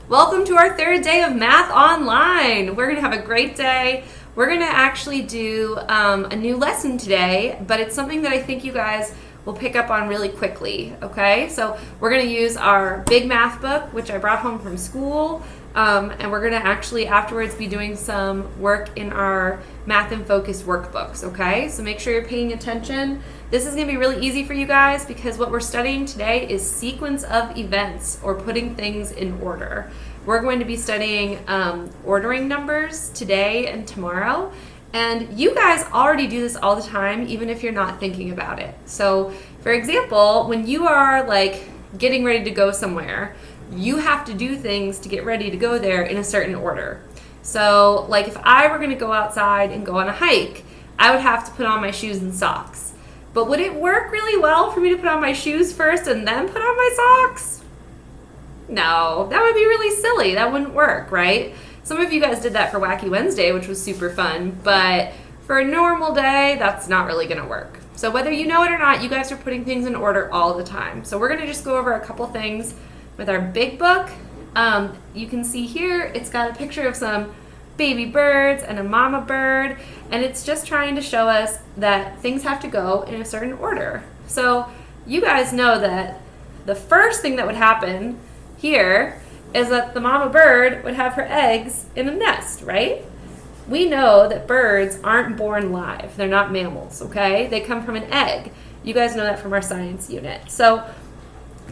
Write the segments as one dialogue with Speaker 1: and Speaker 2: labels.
Speaker 1: Welcome to our third day of Math Online. We're going to have a great day. We're going to actually do a new lesson today, but it's something that I think you guys will pick up on really quickly, okay? So we're going to use our big math book, which I brought home from school, and we're going to actually afterwards be doing some work in our Math in Focus workbooks, okay? So make sure you're paying attention. This is going to be really easy for you guys because what we're studying today is sequence of events, or putting things in order. We're going to be studying ordering numbers today and tomorrow, and you guys already do this all the time, even if you're not thinking about it. So, for example, when you are like getting ready to go somewhere, you have to do things to get ready to go there in a certain order. So, like if I were going to go outside and go on a hike, I would have to put on my shoes and socks. But would it work really well for me to put on my shoes first and then put on my socks? No, that would be really silly. That wouldn't work, right? Some of you guys did that for Wacky Wednesday, which was super fun, but for a normal day, that's not really going to work. So whether you know it or not, you guys are putting things in order all the time. So we're going to just go over a couple things with our big book. You can see here, it's got a picture of some baby birds and a mama bird, and it's just trying to show us that things have to go in a certain order. So you guys know that the first thing that would happen here is that the mama bird would have her eggs in a nest, right? We know that birds aren't born live. They're not mammals, okay? They come from an egg. You guys know that from our science unit. So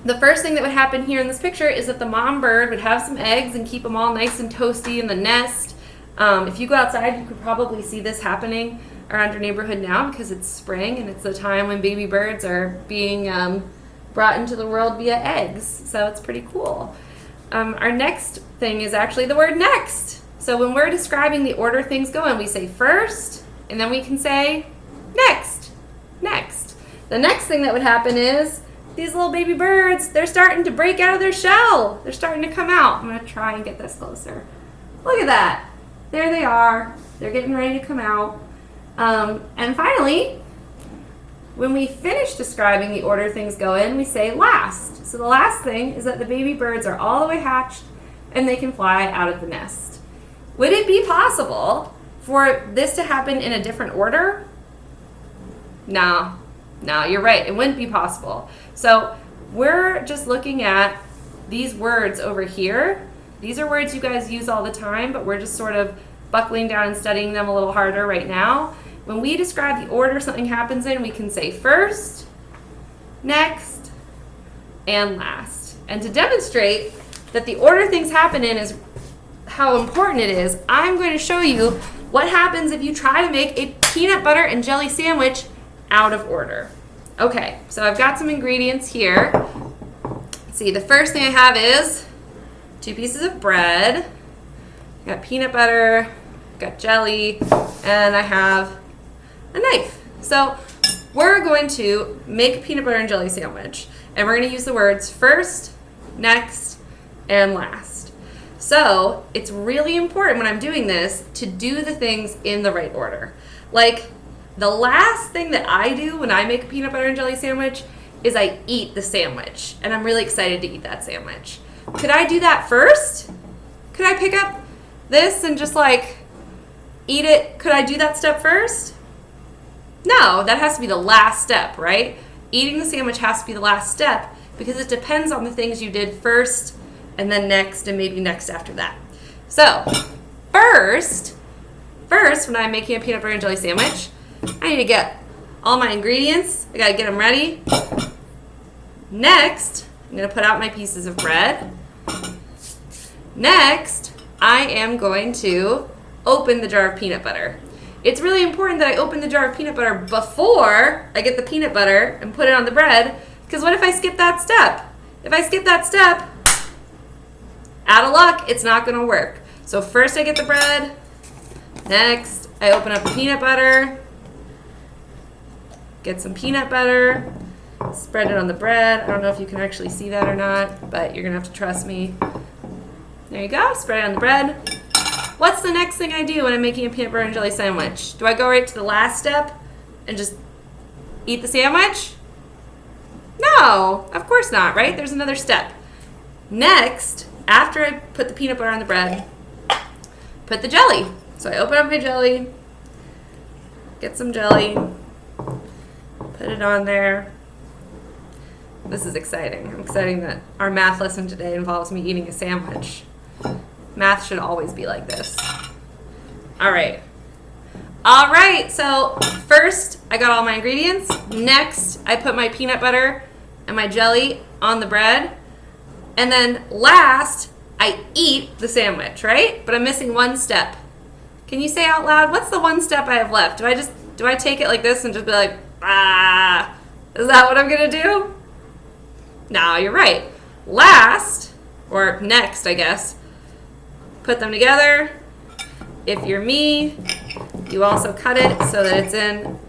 Speaker 1: the first thing that would happen here in this picture is that the mom bird would have some eggs and keep them all nice and toasty in the nest. If you go outside, you could probably see this happening around your neighborhood now because it's spring and it's the time when baby birds are being brought into the world via eggs. So it's pretty cool. Our next thing is actually the word next. So when we're describing the order things go in, we say first, and then we can say next, next. The next thing that would happen is these little baby birds, they're starting to break out of their shell. They're starting to come out. I'm going to try and get this closer. Look at that. There they are. They're getting ready to come out. And finally, when we finish describing the order things go in, we say last. So the last thing is that the baby birds are all the way hatched and they can fly out of the nest. Would it be possible for this to happen in a different order? No, you're right. It wouldn't be possible. So we're just looking at these words over here. These are words you guys use all the time, but we're just sort of buckling down and studying them a little harder right now. When we describe the order something happens in, we can say first, next, and last. And to demonstrate that the order things happen in is how important it is, I'm going to show you what happens if you try to make a peanut butter and jelly sandwich out of order. Okay, so I've got some ingredients here. Let's see, the first thing I have is 2 pieces of bread, I got peanut butter, got jelly, and I have a knife. So we're going to make a peanut butter and jelly sandwich, and we're going to use the words first, next, and last. So it's really important when I'm doing this to do the things in the right order. Like the last thing that I do when I make a peanut butter and jelly sandwich is I eat the sandwich, and I'm really excited to eat that sandwich. Could I do that first? Could I pick up this and just like eat it? Could I do that step first? No, that has to be the last step, right? Eating the sandwich has to be the last step because it depends on the things you did first and then next and maybe next after that. So first, when I'm making a peanut butter and jelly sandwich, I need to get all my ingredients. I gotta get them ready. Next, I'm going to put out my pieces of bread. Next, I am going to open the jar of peanut butter. It's really important that I open the jar of peanut butter before I get the peanut butter and put it on the bread, because what if I skip that step? If I skip that step, out of luck, it's not going to work. So first I get the bread. Next, I open up the peanut butter. Get some peanut butter. Spread it on the bread. I don't know if you can actually see that or not, but you're going to have to trust me. There you go. Spread it on the bread. What's the next thing I do when I'm making a peanut butter and jelly sandwich? Do I go right to the last step and just eat the sandwich? No, of course not, right? There's another step. Next, after I put the peanut butter on the bread, put the jelly. So I open up my jelly, get some jelly, put it on there. This is exciting. I'm excited that our math lesson today involves me eating a sandwich. Math should always be like this. All right, so first I got all my ingredients. Next, I put my peanut butter and my jelly on the bread. And then last, I eat the sandwich, right? But I'm missing one step. Can you say out loud, what's the one step I have left? Do I take it like this and just be like, ah, is that what I'm gonna do? No, you're right. Last, or next, I guess, put them together. If you're me, you also cut it so that it's in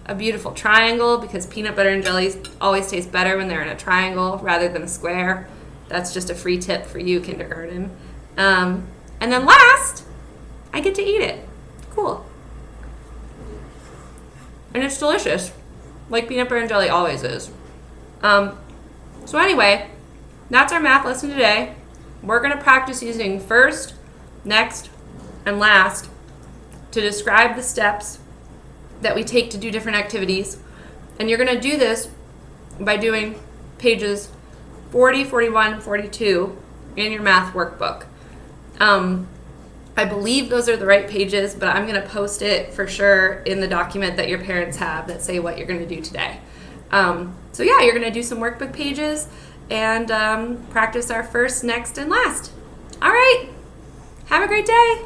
Speaker 1: a beautiful triangle, because peanut butter and jelly always taste better when they're in a triangle rather than a square. That's just a free tip for you, kindergarten. And then last, I get to eat it. Cool. And it's delicious, like peanut butter and jelly always is. So anyway, that's our math lesson today. We're going to practice using first, next, and last to describe the steps that we take to do different activities. And you're going to do this by doing pages 40, 41, 42 in your math workbook. I believe those are the right pages, but I'm going to post it for sure in the document that your parents have that say what you're going to do today. So yeah, you're going to do some workbook pages and practice our first, next, and last. All right. Have a great day.